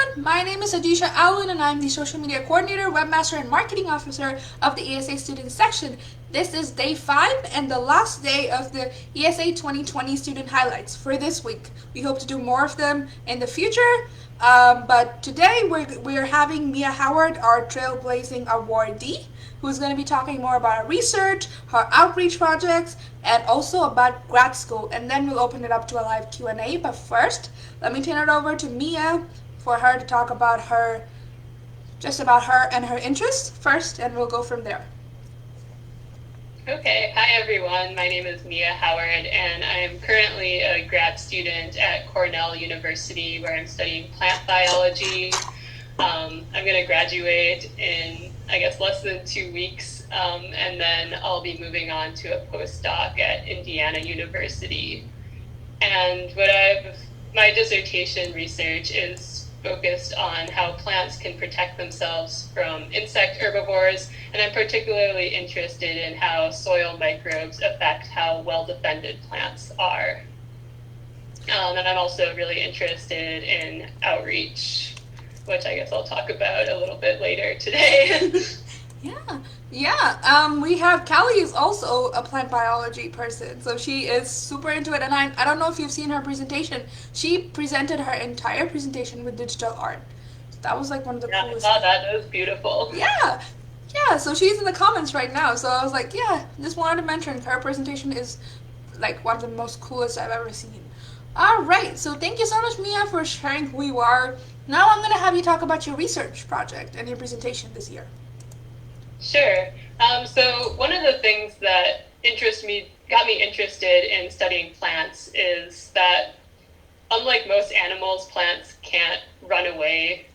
everyone. My name is Adisha Alwin, and I'm the Social Media Coordinator, Webmaster, and Marketing Officer of the ESA Student Section. This is day 5 and the last day of the ESA 2020 Student Highlights for this week. We hope to do more of them in the future, but today we're having Mia Howard, our Trailblazing Awardee, who's going to be talking more about her research, her outreach projects, and also about grad school. And then we'll open it up to a live Q&A. But first, let me turn it over to Mia for her to talk about about her and her interests first, and we'll go from there. Okay, hi everyone. My name is Mia Howard, and I am currently a grad student at Cornell University where I'm studying plant biology. I'm going to graduate in, less than 2 weeks, and then I'll be moving on to a postdoc at Indiana University. And my dissertation research is focused on how plants can protect themselves from insect herbivores, and I'm particularly interested in how soil microbes affect how well-defended plants are. And I'm also really interested in outreach, which I guess I'll talk about a little bit later today. We have Callie is also a plant biology person, so she is super into it. And I don't know if you've seen her presentation. She presented her entire presentation with digital art. So that was like one of the coolest. I saw that. That was beautiful. Yeah. So she's in the comments right now. So I was like, just wanted to mention her presentation is like one of the most coolest I've ever seen. All right. So thank you so much, Mia, for sharing who you are. Now I'm gonna have you talk about your research project and your presentation this year. Sure. So one of the things that got me interested in studying plants is that unlike most animals, plants can't run away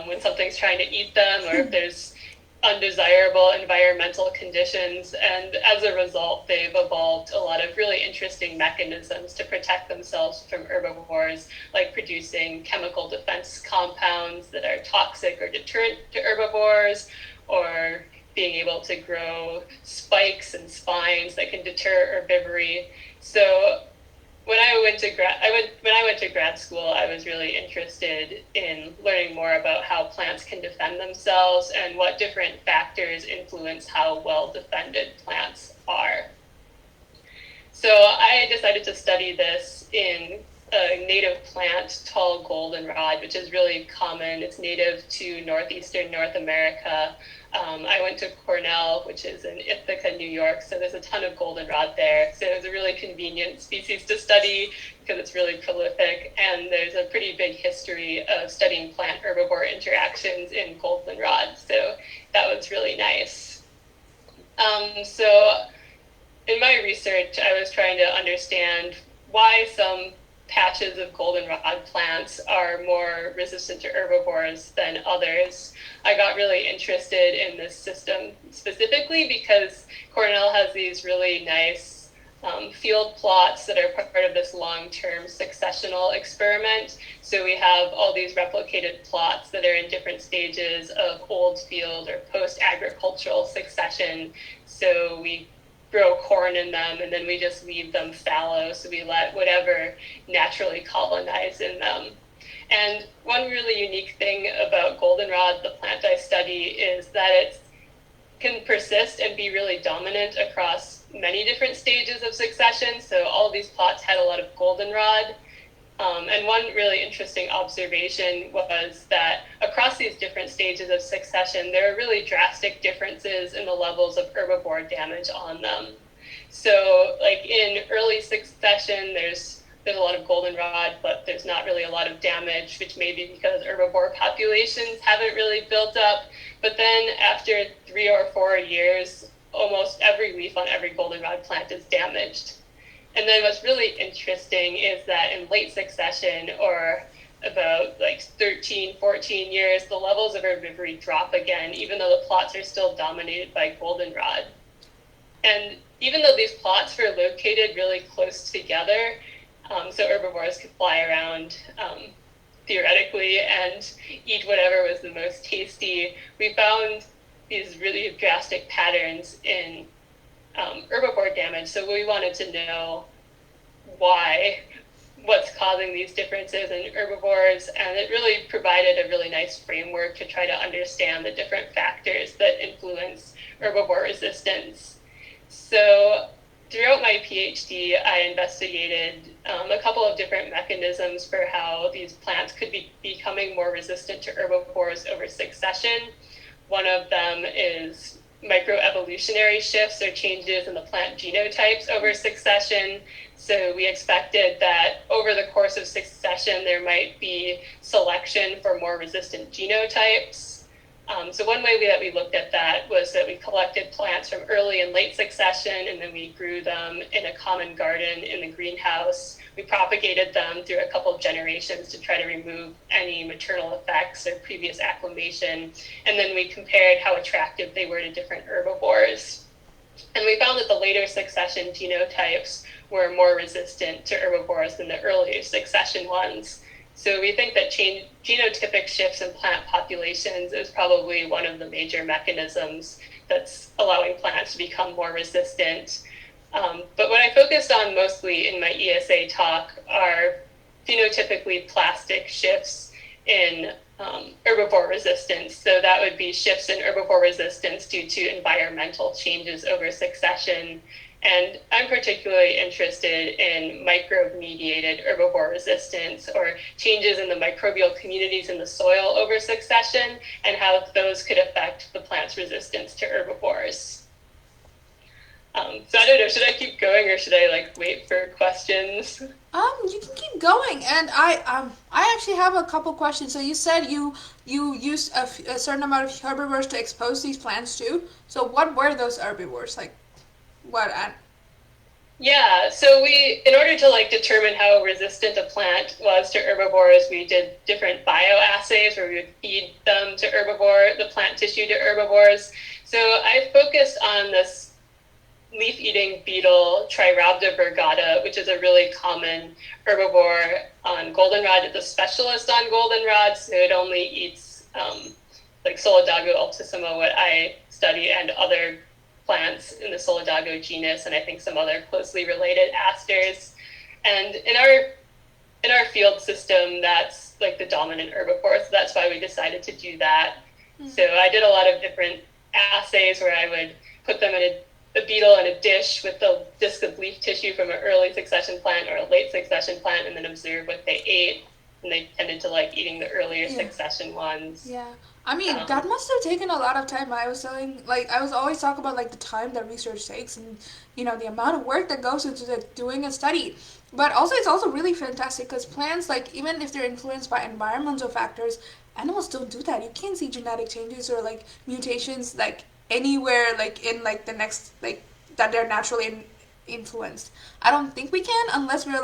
when something's trying to eat them or if there's undesirable environmental conditions. And as a result, they've evolved a lot of really interesting mechanisms to protect themselves from herbivores, like producing chemical defense compounds that are toxic or deterrent to herbivores, or being able to grow spikes and spines that can deter herbivory. So when I went to grad school, I was really interested in learning more about how plants can defend themselves and what different factors influence how well defended plants are. So I decided to study this in a native plant, tall goldenrod, which is really common. It's native to northeastern North America. I went to Cornell, which is in Ithaca, New York, so there's a ton of goldenrod there. So it was a really convenient species to study because it's really prolific, and there's a pretty big history of studying plant-herbivore interactions in goldenrod, so that was really nice. So in my research, I was trying to understand why some patches of goldenrod plants are more resistant to herbivores than others. I got really interested in this system specifically because Cornell has these really nice field plots that are part of this long-term successional experiment. So we have all these replicated plots that are in different stages of old field or post-agricultural succession. So we grow corn in them, and then we just leave them fallow, so we let whatever naturally colonize in them. And one really unique thing about goldenrod, the plant I study, is that it can persist and be really dominant across many different stages of succession. So all of these plots had a lot of goldenrod. And one really interesting observation was that across these different stages of succession, there are really drastic differences in the levels of herbivore damage on them. So like in early succession, there's a lot of goldenrod, but there's not really a lot of damage, which may be because herbivore populations haven't really built up. But then after 3 or 4 years, almost every leaf on every goldenrod plant is damaged. And then what's really interesting is that in late succession, or about like 13, 14 years, the levels of herbivory drop again, even though the plots are still dominated by goldenrod. And even though these plots were located really close together, so herbivores could fly around theoretically and eat whatever was the most tasty, we found these really drastic patterns in herbivore damage. So we wanted to know why what's causing these differences in herbivores, and it really provided a really nice framework to try to understand the different factors that influence herbivore resistance. So throughout my PhD, I investigated a couple of different mechanisms for how these plants could be becoming more resistant to herbivores over succession. One of them is microevolutionary shifts or changes in the plant genotypes over succession. So we expected that over the course of succession, there might be selection for more resistant genotypes. So one way that we looked at that was that we collected plants from early and late succession, and then we grew them in a common garden in the greenhouse. We propagated them through a couple of generations to try to remove any maternal effects or previous acclimation, and then we compared how attractive they were to different herbivores. And we found that the later succession genotypes were more resistant to herbivores than the earlier succession ones. So we think that genotypic shifts in plant populations is probably one of the major mechanisms that's allowing plants to become more resistant. But what I focused on mostly in my ESA talk are phenotypically plastic shifts in herbivore resistance. So that would be shifts in herbivore resistance due to environmental changes over succession. And I'm particularly interested in microbe-mediated herbivore resistance, or changes in the microbial communities in the soil over succession, and how those could affect the plant's resistance to herbivores. So I don't know, should I keep going or should I wait for questions? You can keep going, and I actually have a couple questions. So you said you used a certain amount of herbivores to expose these plants to. So what were those herbivores? What? Yeah, so in order to determine how resistant a plant was to herbivores, we did different bioassays where we would feed them to the plant tissue to herbivores. So I focused on this leaf-eating beetle, Trirhabda virgata, which is a really common herbivore on goldenrod. It's a specialist on goldenrod, so it only eats Solidago altissimo, what I study, and other plants in the Solidago genus, and I think some other closely related asters. And in our field system, that's the dominant herbivore, so that's why we decided to do that. So I did a lot of different assays where I would put them in a beetle in a dish with the disc of leaf tissue from an early succession plant or a late succession plant, and then observe what they ate. And they tended to eating the earlier succession ones. Yeah. I mean, that must have taken a lot of time. I was always talk about the time that research takes, and the amount of work that goes into doing a study. But also, it's also really fantastic because plants, even if they're influenced by environmental factors, animals don't do that. You can't see genetic changes or mutations anywhere in the next that they're naturally influenced. I don't think we can unless we're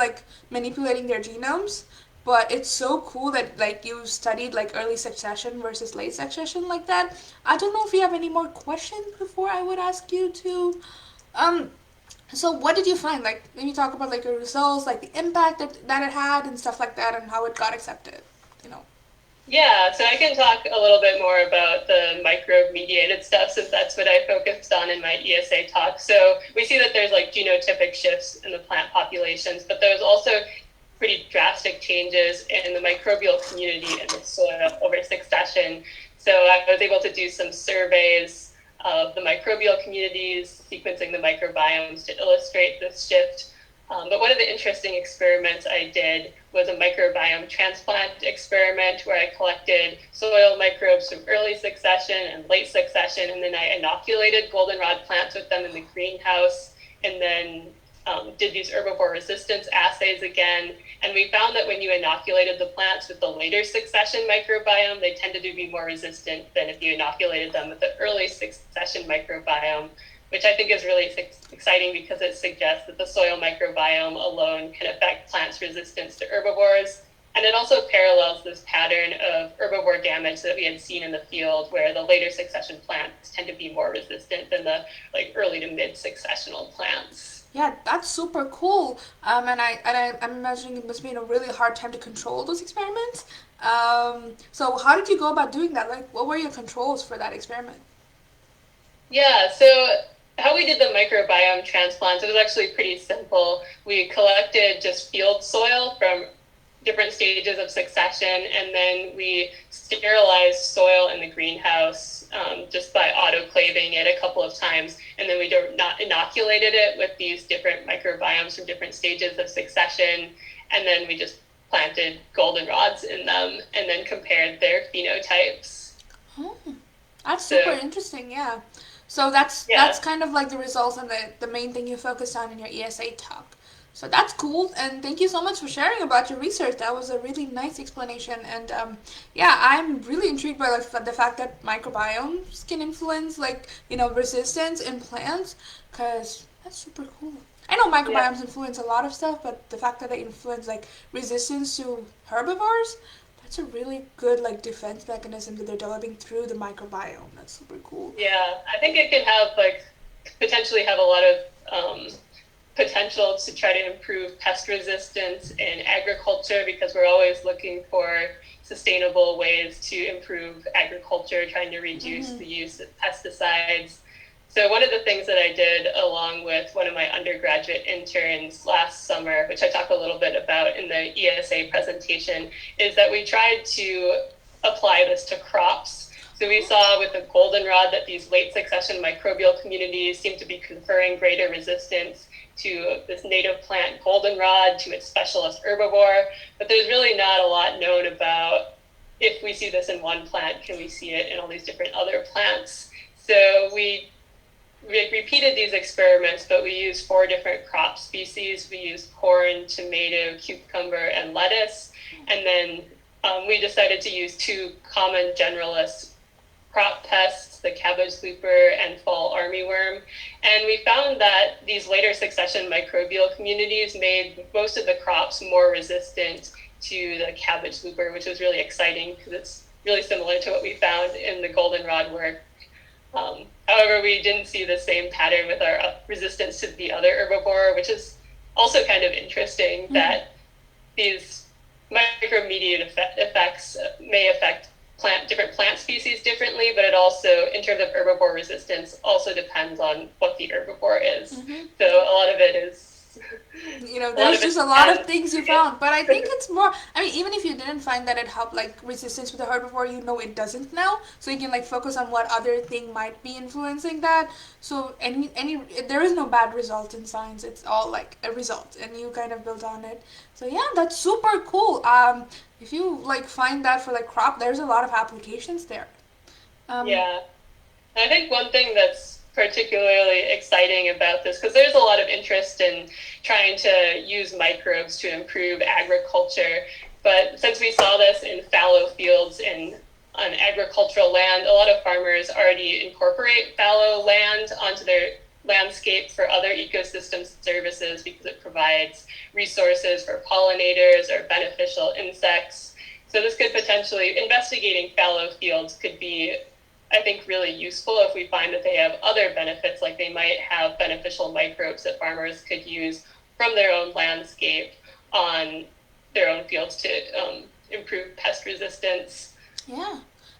manipulating their genomes. But it's so cool that you studied early succession versus late succession like that. I don't know if you have any more questions before I would ask you to. So what did you find? Maybe talk about your results, the impact that it had and stuff like that, and how it got accepted. Yeah, so I can talk a little bit more about the microbe-mediated stuff, since that's what I focused on in my ESA talk. So we see that there's genotypic shifts in the plant populations, but there's also pretty drastic changes in the microbial community in the soil over succession. So I was able to do some surveys of the microbial communities, sequencing the microbiomes to illustrate this shift. But one of the interesting experiments I did was a microbiome transplant experiment where I collected soil microbes from early succession and late succession, and then I inoculated goldenrod plants with them in the greenhouse, and then did these herbivore resistance assays again. And we found that when you inoculated the plants with the later succession microbiome, they tended to be more resistant than if you inoculated them with the early succession microbiome, which I think is really exciting because it suggests that the soil microbiome alone can affect plants' resistance to herbivores. And it also parallels this pattern of herbivore damage that we had seen in the field, where the later succession plants tend to be more resistant than the early to mid successional plants. Yeah, that's super cool. And I'm imagining it must be a really hard time to control those experiments. So how did you go about doing that? What were your controls for that experiment? Yeah, so how we did the microbiome transplants, it was actually pretty simple. We collected just field soil from different stages of succession, and then we sterilized soil in the greenhouse just by autoclaving it a couple of times, and then we inoculated it with these different microbiomes from different stages of succession, and then we just planted goldenrods in them and then compared their phenotypes. Oh, that's super interesting, yeah. So that's kind of like the results and the main thing you focused on in your ESA talk. So that's cool, and thank you so much for sharing about your research. That was a really nice explanation, and yeah, I'm really intrigued by like the fact that microbiomes can influence like resistance in plants, because that's super cool. I know microbiomes influence a lot of stuff, but the fact that they influence like resistance to herbivores, that's a really good like defense mechanism that they're developing through the microbiome. That's super cool. Yeah, I think it can have potentially have a lot of potential to try to improve pest resistance in agriculture, because we're always looking for sustainable ways to improve agriculture, trying to reduce the use of pesticides. So one of the things that I did along with one of my undergraduate interns last summer, which I talk a little bit about in the ESA presentation, is that we tried to apply this to crops. So we saw with the goldenrod that these late succession microbial communities seem to be conferring greater resistance to this native plant goldenrod, to its specialist herbivore, but there's really not a lot known about if we see this in one plant, can we see it in all these different other plants? So we repeated these experiments, but we used 4 different crop species. We used corn, tomato, cucumber, and lettuce, and then we decided to use 2 common generalist crop pests, the cabbage looper and fall armyworm. And we found that these later succession microbial communities made most of the crops more resistant to the cabbage looper, which was really exciting because it's really similar to what we found in the goldenrod work. However, we didn't see the same pattern with our resistance to the other herbivore, which is also kind of interesting that these micromediated effects may affect different plant species differently, but it also, in terms of herbivore resistance, also depends on what the herbivore is. So a lot of it is there's just a lot of things you found, but I think it's more, I mean, even if you didn't find that it helped like resistance with the herbivore, it doesn't now, so you can like focus on what other thing might be influencing that. So there is no bad result in science, it's all like a result and you kind of build on it. So yeah, that's super cool. If you like find that for like crop, there's a lot of applications there. Yeah, I think one thing that's particularly exciting about this, because there's a lot of interest in trying to use microbes to improve agriculture, but since we saw this in fallow fields on agricultural land, a lot of farmers already incorporate fallow land onto their landscape for other ecosystem services because it provides resources for pollinators or beneficial insects. So this could potentially, investigating fallow fields could be, I think, really useful if we find that they have other benefits, like they might have beneficial microbes that farmers could use from their own landscape on their own fields to improve pest resistance. Yeah,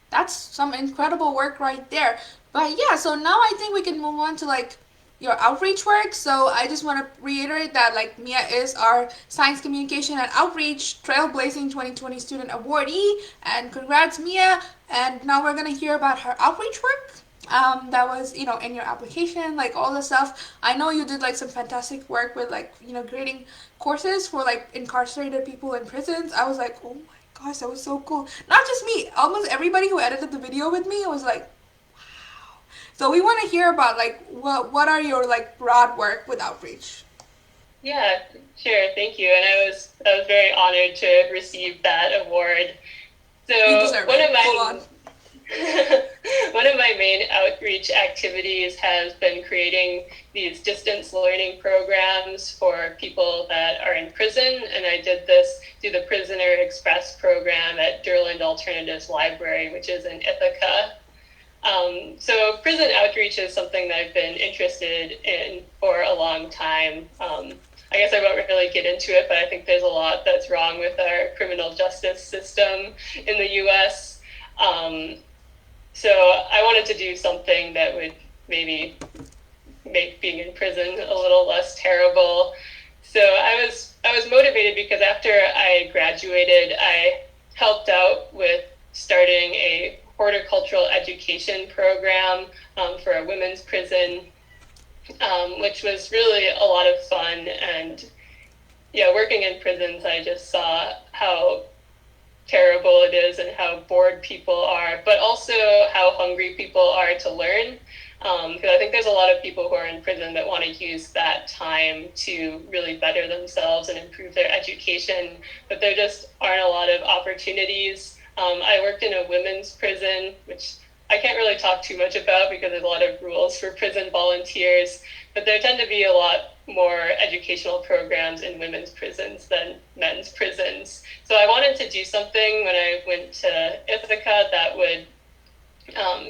that's some incredible work right there. But yeah, so now I think we can move on to like your outreach work. So I just want to reiterate that like Mia is our Science Communication and Outreach Trailblazing 2020 Student Awardee, and congrats Mia. And now we're going to hear about her outreach work. That was, in your application, like all the stuff. I know you did like some fantastic work with like, creating courses for like incarcerated people in prisons. I was like, oh my gosh, that was so cool. Not just me, almost everybody who edited the video with me was like, wow. So we want to hear about like what are your like broad work with outreach? Yeah, sure, thank you. And I was very honored to receive that award. So you deserve it. Full on. One of my main outreach activities has been creating these distance learning programs for people that are in prison, and I did this through the Prisoner Express program at Durland Alternatives Library, which is in Ithaca. So prison outreach is something that I've been interested in for a long time. I guess I won't really get into it, but I think there's a lot that's wrong with our criminal justice system in the U.S. So I wanted to do something that would maybe make being in prison a little less terrible. So I was motivated because after I graduated, I helped out with starting a horticultural education program for a women's prison, which was really a lot of fun. And yeah, working in prisons, I just saw how terrible it is and how bored people are, but also how hungry people are to learn. Because I think there's a lot of people who are in prison that want to use that time to really better themselves and improve their education, but there just aren't a lot of opportunities. I worked in a women's prison, which I can't really talk too much about because there's a lot of rules for prison volunteers, but there tend to be a lot more educational programs in women's prisons than men's prisons. So I wanted to do something when I went to Ithaca that would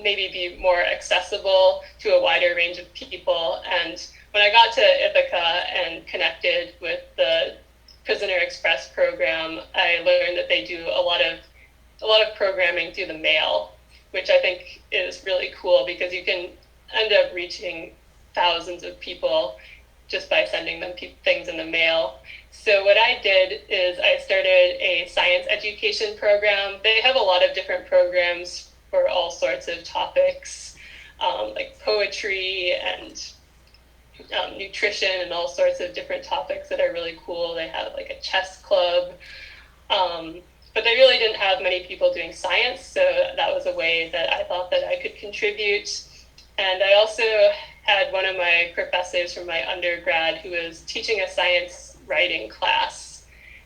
maybe be more accessible to a wider range of people. And when I got to Ithaca and connected with the Prisoner Express program, I learned that they do a lot of programming through the mail, which I think is really cool because you can end up reaching thousands of people just by sending them things in the mail. So what I did is I started a science education program. They have a lot of different programs for all sorts of topics, like poetry and nutrition and all sorts of different topics that are really cool. They have like a chess club, but they really didn't have many people doing science, so that was a way that I thought that I could contribute. And I also had one of my professors from my undergrad who was teaching a science writing class.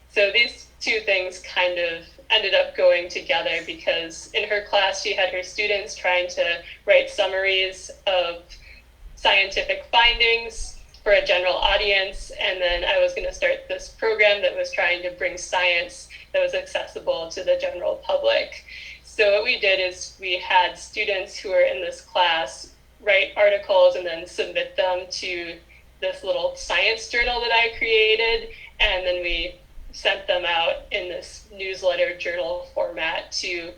So these two things kind of ended up going together because in her class she had her students trying to write summaries of scientific findings for a general audience, and then I was going to start this program that was trying to bring science that was accessible to the general public. So what we did is we had students who were in this class write articles and then submit them to this little science journal that I created, and then we sent them out in this newsletter journal format to,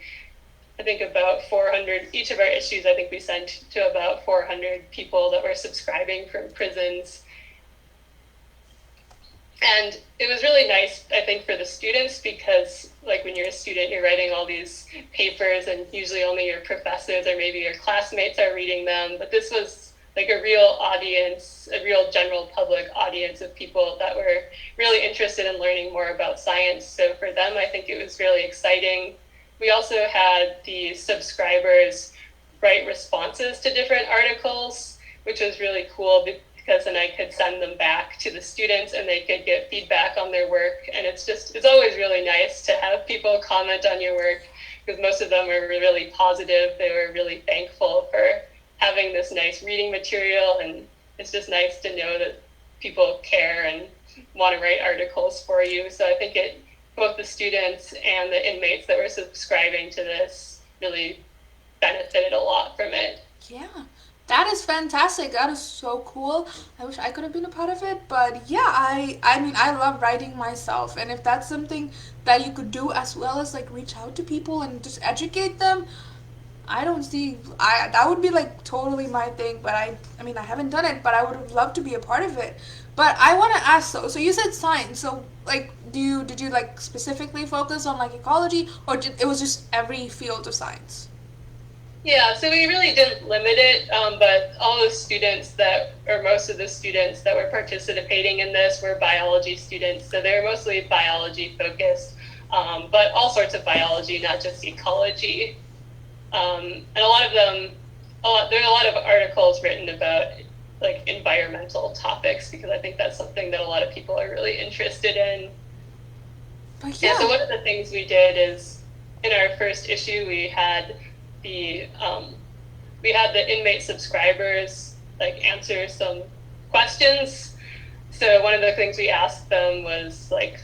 I think, about 400, each of our issues, I think we sent to about 400 people that were subscribing from prisons. And it was really nice, I think, for the students because, like, when you're a student, you're writing all these papers and usually only your professors or maybe your classmates are reading them. But this was like a real audience, a real general public audience of people that were really interested in learning more about science. So for them, I think it was really exciting. We also had the subscribers write responses to different articles, which was really cool because then I could send them back to the students and they could get feedback on their work. And it's always really nice to have people comment on your work because most of them were really positive. They were really thankful for having this nice reading material, and it's just nice to know that people care and want to write articles for you. So I think both the students and the inmates that were subscribing to this really benefited a lot from it. Yeah, that is fantastic. That is so cool. I wish I could have been a part of it, but yeah, I mean, I love writing myself, and if that's something that you could do as well as like reach out to people and just educate them, I don't see, that would be like totally my thing, but I mean, I haven't done it, but I would love to be a part of it. But I want to ask though, so you said science, so like, did you like specifically focus on like ecology, or it was just every field of science? Yeah, so we really didn't limit it, but all the students most of the students that were participating in this were biology students, so they were mostly biology focused, but all sorts of biology, not just ecology. And a lot of them, there are a lot of articles written about like environmental topics because I think that's something that a lot of people are really interested in. But yeah. And so one of the things we did is in our first issue we had the inmate subscribers like answer some questions. So one of the things we asked them was like,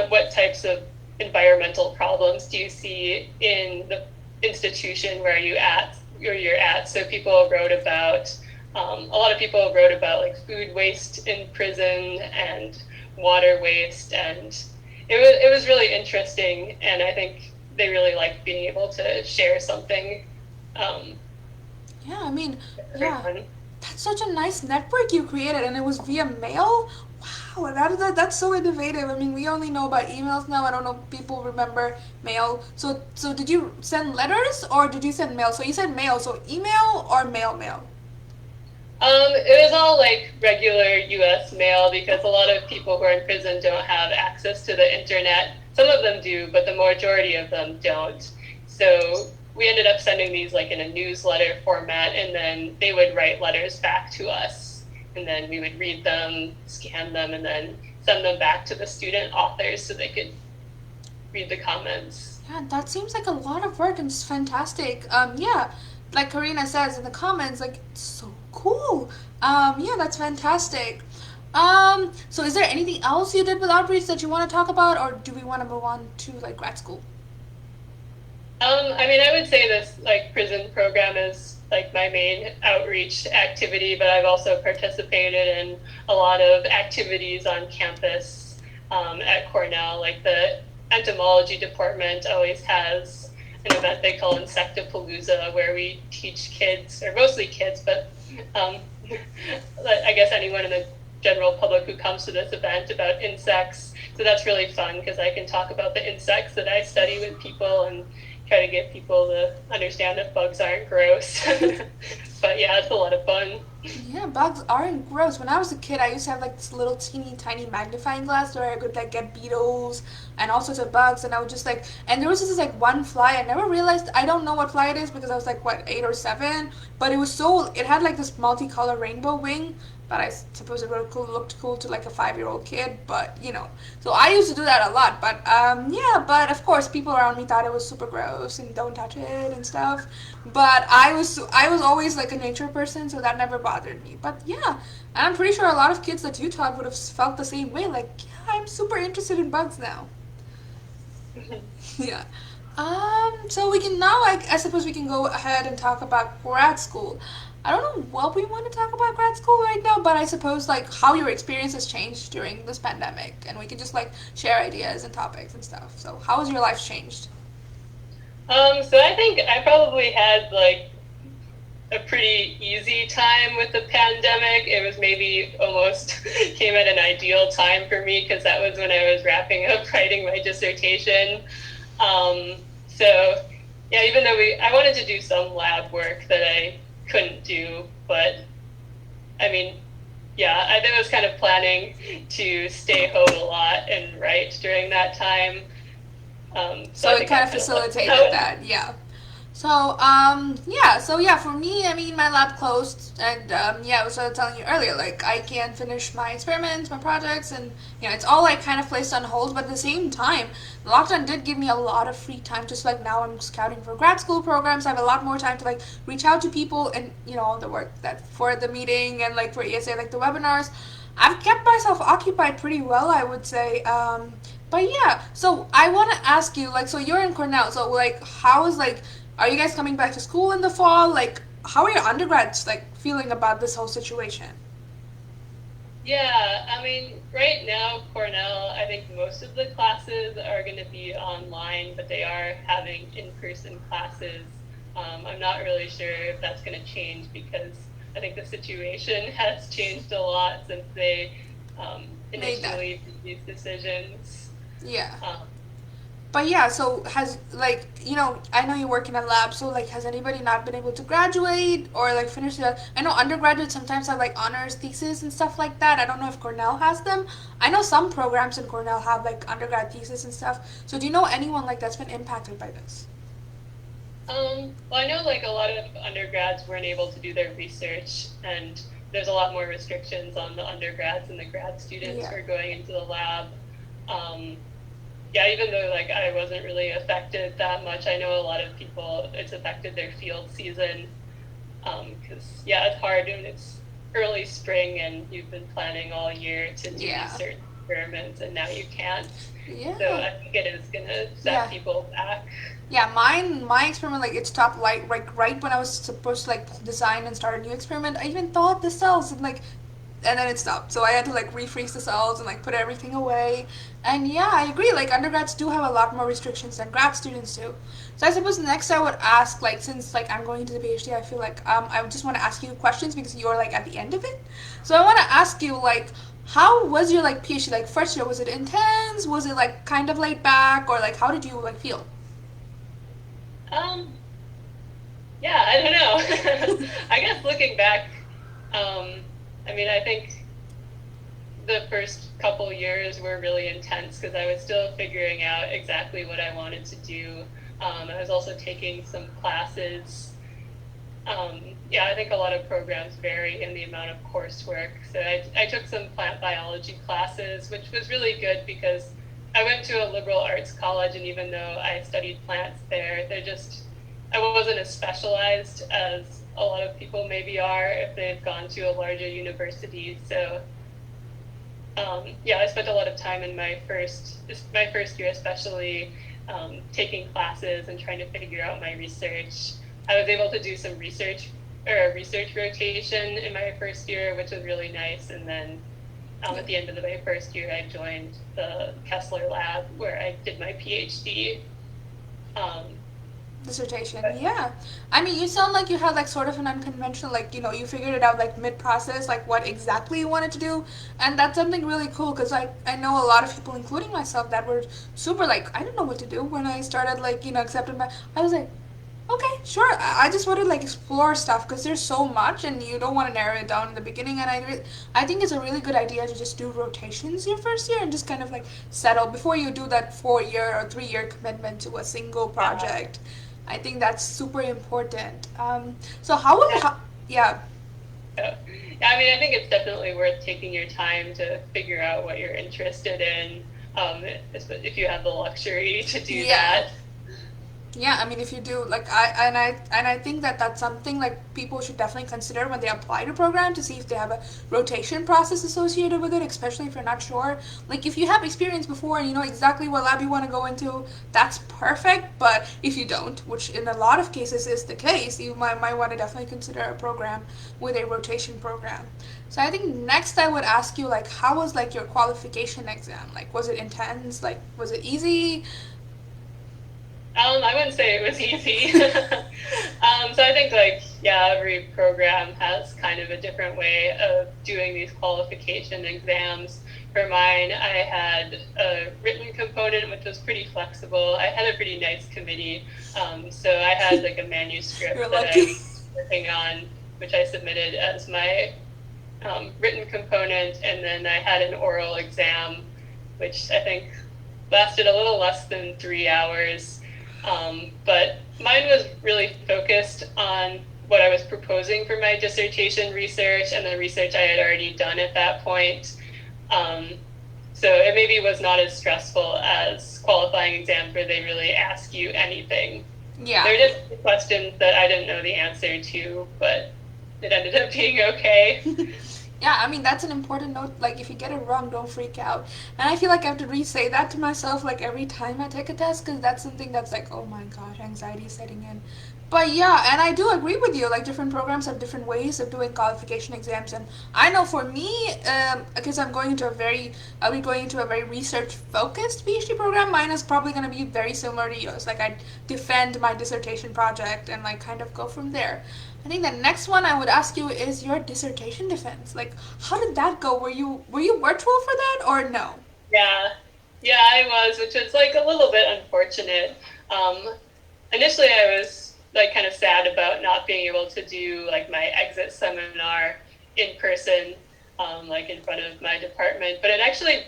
what types of environmental problems do you see in the institution where you're at? So people wrote about, a lot of people wrote about like food waste in prison and water waste, and it was really interesting, and I think they really liked being able to share something. Yeah, I mean, yeah, fun. such a nice network you created, and it was via mail. Wow, that's so innovative. I mean, we only know about emails now. I don't know if people remember mail. So did you send letters or did you send mail? So you said mail. So email or mail? It was all like regular U.S. mail because a lot of people who are in prison don't have access to the internet. Some of them do, but the majority of them don't. So we ended up sending these like in a newsletter format, and then they would write letters back to us, and then we would read them, scan them, and then send them back to the student authors so they could read the comments. Yeah, that seems like a lot of work and it's fantastic. Yeah, like Karina says in the comments, like it's so cool. Yeah, that's fantastic. So is there anything else you did with outreach that you want to talk about, or do we want to move on to like grad school? I mean, I would say this like prison program is like my main outreach activity, but I've also participated in a lot of activities on campus at Cornell. Like the entomology department always has an event they call Insectipalooza, where we teach kids, or mostly kids, but I guess anyone in the general public who comes to this event about insects. So that's really fun because I can talk about the insects that I study with people and try to get people to understand that bugs aren't gross. But yeah, it's a lot of fun. Yeah, bugs aren't gross. When I was a kid, I used to have like this little teeny tiny magnifying glass where I could like get beetles and all sorts of bugs, and I would just like, and there was just this like one fly. I never realized, I don't know what fly it is because I was like what 8 or 7, but it had like this multicolor rainbow wing. But I suppose it would have looked cool to like a 5-year-old kid, but you know. So I used to do that a lot, but yeah, but of course people around me thought it was super gross and don't touch it and stuff. But I was always like a nature person, so that never bothered me. But yeah, and I'm pretty sure a lot of kids that you taught would have felt the same way. Like, yeah, I'm super interested in bugs now. Yeah. So we can now, I suppose we can go ahead and talk about grad school. I don't know what we want to talk about grad school right now, but I suppose like how your experience has changed during this pandemic, and we can just like share ideas and topics and stuff. So how has your life changed? So I think I probably had like a pretty easy time with the pandemic. It was maybe almost came at an ideal time for me because that was when I was wrapping up writing my dissertation. So yeah, even though I wanted to do some lab work that I couldn't do, but I mean, yeah, I was kind of planning to stay home a lot and write during that time. So it kind of facilitated that, yeah. So yeah, for me, I mean, my lab closed, and yeah, I was telling you earlier, like, I can't finish my experiments, my projects, and, you know, it's all, like, kind of placed on hold, but at the same time, the lockdown did give me a lot of free time, just like now I'm scouting for grad school programs, I have a lot more time to, like, reach out to people, and, you know, all the work that for the meeting, and, like, for ESA, like, the webinars, I've kept myself occupied pretty well, I would say, but yeah, so I want to ask you, like, so you're in Cornell, so, like, how is, like, are you guys coming back to school in the fall? Like, how are your undergrads, like, feeling about this whole situation? Yeah, I mean, right now, Cornell, I think most of the classes are going to be online, but they are having in-person classes. I'm not really sure if that's going to change because I think the situation has changed a lot since they initially made these decisions. Yeah. But yeah, so has, like, you know, I know you work in a lab, so, like, has anybody not been able to graduate or, like, finish the, I know undergraduates sometimes have, like, honors thesis and stuff like that. I don't know if Cornell has them. I know some programs in Cornell have, like, undergrad thesis and stuff. So do you know anyone, like, that's been impacted by this? Well, I know, like, a lot of undergrads weren't able to do their research, and there's a lot more restrictions on the undergrads and the grad students who are going into the lab. Yeah, even though like I wasn't really affected that much, I know a lot of people, it's affected their field season. Because yeah, it's hard when it's early spring and you've been planning all year to do these certain experiments, and now you can't. Yeah. So I think it is gonna set people back. Yeah, my experiment, like, it stopped like right when I was supposed to, like, design and start a new experiment. I even thought the cells, and, like, and then it stopped. So I had to like refreeze the cells and like put everything away. And yeah, I agree. Like undergrads do have a lot more restrictions than grad students do. So I suppose next I would ask, like, since like I'm going to the PhD, I feel like I just want to ask you questions because you're like at the end of it. So I want to ask you like, how was your like PhD? Like first year, was it intense? Was it like kind of laid back, or like how did you like feel? Um, yeah, I don't know. I guess looking back, I mean, I think the first couple years were really intense because I was still figuring out exactly what I wanted to do. I was also taking some classes. Yeah, I think a lot of programs vary in the amount of coursework. So I took some plant biology classes, which was really good because I went to a liberal arts college, and even though I studied plants there, I wasn't as specialized as a lot of people maybe are if they've gone to a larger university. So yeah, I spent a lot of time in my first year, especially taking classes and trying to figure out my research. I was able to do some research rotation in my first year, which was really nice. And then at the end of my first year, I joined the Kessler lab where I did my PhD. Dissertation, yeah. I mean, you sound like you had like sort of an unconventional, like, you figured it out like mid-process, like what exactly you wanted to do. And that's something really cool because I know a lot of people, including myself, that were super like, I didn't know what to do when I started like, accepting I was like, okay, sure. I just want to like explore stuff because there's so much and you don't want to narrow it down in the beginning. And I think it's a really good idea to just do rotations your first year and just kind of like settle before you do that 4 year or 3 year commitment to a single project. I think that's super important. So yeah. Yeah, I mean, I think it's definitely worth taking your time to figure out what you're interested in, if you have the luxury to do that. Yeah, I mean, if you do, like, I think that that's something, like, people should definitely consider when they apply to program to see if they have a rotation process associated with it, especially if you're not sure. Like, if you have experience before and you know exactly what lab you want to go into, that's perfect, but if you don't, which in a lot of cases is the case, you might want to definitely consider a program with a rotation program. So I think next I would ask you, like, how was, like, your qualification exam? Like, was it intense? Like, was it easy? I wouldn't say it was easy. So I think, like, yeah, every program has kind of a different way of doing these qualification exams. For mine, I had a written component, which was pretty flexible. I had a pretty nice committee. So I had, like, a manuscript that I was working on, which I submitted as my written component. And then I had an oral exam, which I think lasted a little less than 3 hours. But mine was really focused on what I was proposing for my dissertation research and the research I had already done at that point. So it maybe was not as stressful as qualifying exams where they really ask you anything. Yeah. There were just questions that I didn't know the answer to, but it ended up being okay. Yeah, I mean, that's an important note. Like, if you get it wrong, don't freak out. And I feel like I have to re-say that to myself, like, every time I take a test, because that's something that's like, oh my gosh, anxiety is setting in. But yeah, and I do agree with you. Like, different programs have different ways of doing qualification exams. And I know for me, because I'll be going into a very research-focused PhD program, mine is probably going to be very similar to yours. Like, I defend my dissertation project and, like, kind of go from there. I think the next one I would ask you is your dissertation defense. Like, how did that go? Were you virtual for that or no? Yeah, I was, which was like a little bit unfortunate. Initially, I was like kind of sad about not being able to do like my exit seminar in person, like in front of my department. But I actually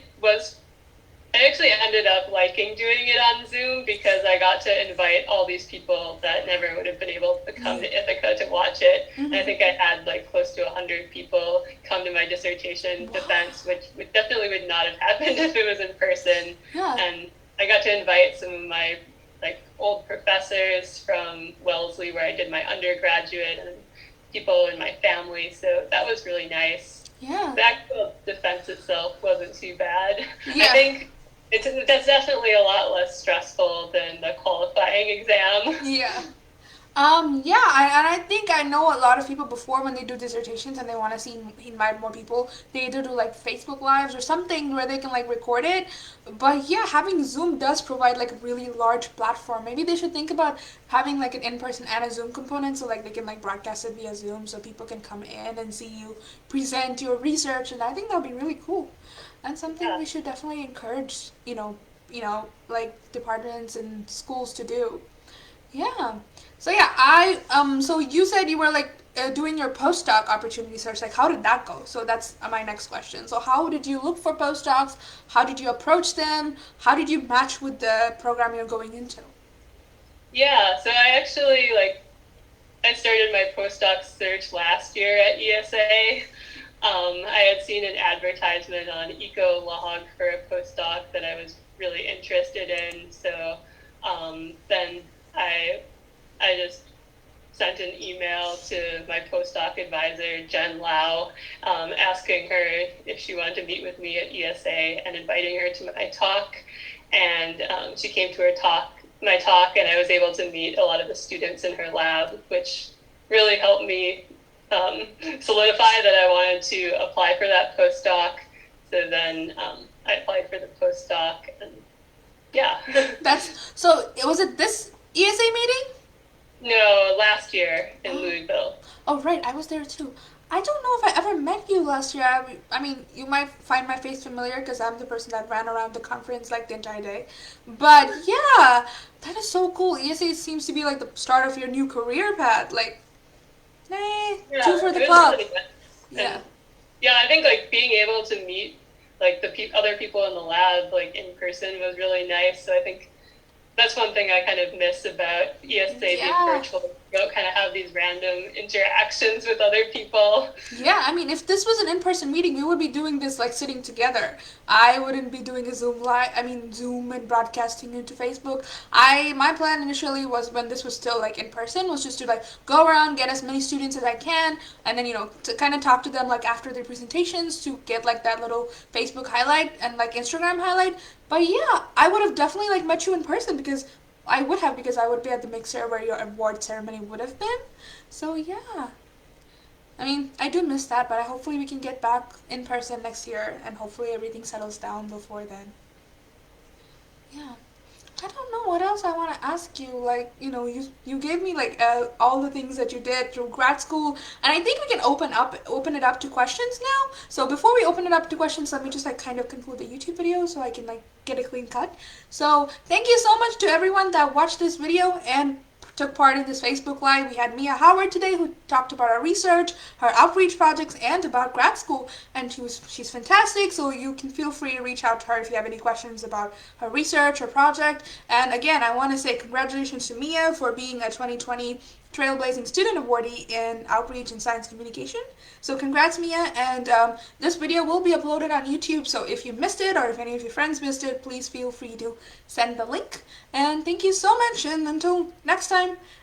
ended up liking doing it on Zoom because I got to invite all these people that never would have been able to come to Ithaca to watch it. Mm-hmm. And I think I had like close to 100 people come to my dissertation defense, which definitely would not have happened if it was in person. Yeah. And I got to invite some of my like old professors from Wellesley where I did my undergraduate and people in my family. So that was really nice. Yeah. The actual defense itself wasn't too bad. Yeah. I think that's definitely a lot less stressful than the qualifying exam. Yeah. And I think I know a lot of people before when they do dissertations and they want to see invite more people, they either do like Facebook Lives or something where they can like record it. But yeah, having Zoom does provide like a really large platform. Maybe they should think about having like an in-person and a Zoom component so like they can like broadcast it via Zoom so people can come in and see you present your research, and I think that'd be really cool. And something Yeah. we should definitely encourage, like departments and schools to do. Yeah. So yeah, so you said you were like doing your postdoc opportunity search. Like, how did that go? So that's my next question. So how did you look for postdocs? How did you approach them? How did you match with the program you're going into? Yeah, so I started my postdoc search last year at ESA. I had seen an advertisement on Ecolog for a postdoc that I was really interested in, so then I just sent an email to my postdoc advisor, Jen Lau, asking her if she wanted to meet with me at ESA and inviting her to my talk. And she came to my talk, and I was able to meet a lot of the students in her lab, which really helped me solidify that I wanted to apply for that postdoc. So then I applied for the postdoc, and yeah. That's so. Was it this ESA meeting? No, last year in Oh, Louisville. oh right, I was there too. I don't know if I ever met you last year. I mean, you might find my face familiar because I'm the person that ran around the conference like the entire day. But yeah, that is so cool. ESA seems to be like the start of your new career path. Like, hey, two Yeah, for the it was club. really nice. Yeah. And yeah, I think like being able to meet like the other people in the lab like in person was really nice. So I think that's one thing I kind of miss about ESA being Yeah. virtual. You don't kind of have these random interactions with other people. Yeah, I mean, if this was an in-person meeting, we would be doing this like sitting together. I wouldn't be doing a Zoom live. I mean, Zoom and broadcasting into Facebook. My plan initially was when this was still like in person was just to like go around, get as many students as I can, and then to kind of talk to them like after their presentations to get like that little Facebook highlight and like Instagram highlight. But yeah, I would have definitely like met you in person because I would be at the mixer where your award ceremony would have been. So yeah. I mean, I do miss that, but hopefully we can get back in person next year and hopefully everything settles down before then. Yeah. I don't know what else I want to ask you. Like, you gave me like all the things that you did through grad school, and I think we can open it up to questions now. So before we open it up to questions, let me just like kind of conclude the YouTube video so I can like get a clean cut. So thank you so much to everyone that watched this video and took part in this Facebook Live. We had Mia Howard today who talked about her research, her outreach projects, and about grad school. And she's fantastic, so you can feel free to reach out to her if you have any questions about her research or project. And again, I want to say congratulations to Mia for being a 2020 Trailblazing Student Awardee in Outreach and Science Communication. So congrats, Mia, and this video will be uploaded on YouTube, so if you missed it or if any of your friends missed it, please feel free to send the link. And thank you so much, and until next time,